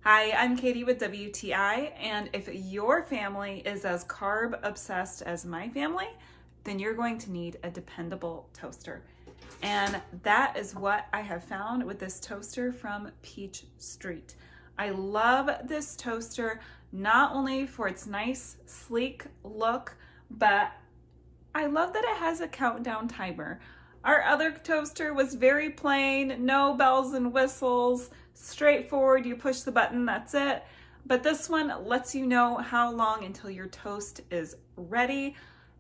Hi, I'm Katie with WTI, and if your family is as carb obsessed as my family, then you're going to need a dependable toaster. And that is what I have found with this toaster from Peach Street. I love this toaster not only for its nice, sleek look, but I love that it has a countdown timer. Our other toaster was very plain, no bells and whistles, straightforward, you push the button, that's it. But this one lets you know how long until your toast is ready.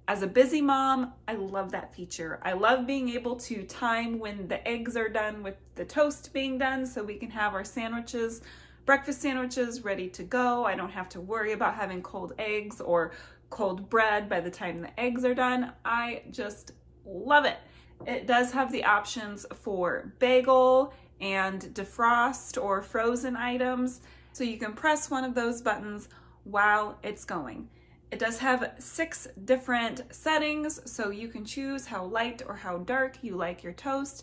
As a busy mom, I love that feature. I love being able to time when the eggs are done with the toast being done so we can have our sandwiches, breakfast sandwiches ready to go. I don't have to worry about having cold eggs or cold bread by the time the eggs are done. I just love it. It does have the options for bagel and defrost or frozen items, so you can press one of those buttons while it's going. It does have 6 different settings, so you can choose how light or how dark you like your toast.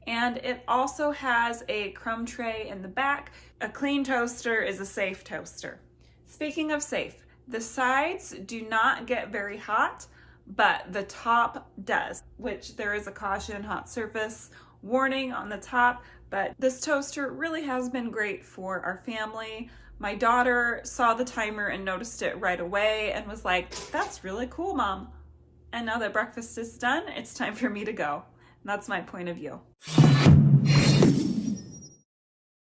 And it also has a crumb tray in the back. A clean toaster is a safe toaster. Speaking of safe, the sides do not get very hot, but the top does, which there is a caution hot surface warning on the top, but this toaster really has been great for our family. My daughter saw the timer and noticed it right away and was like, "That's really cool, Mom." And now that breakfast is done, it's time for me to go. And that's my point of view.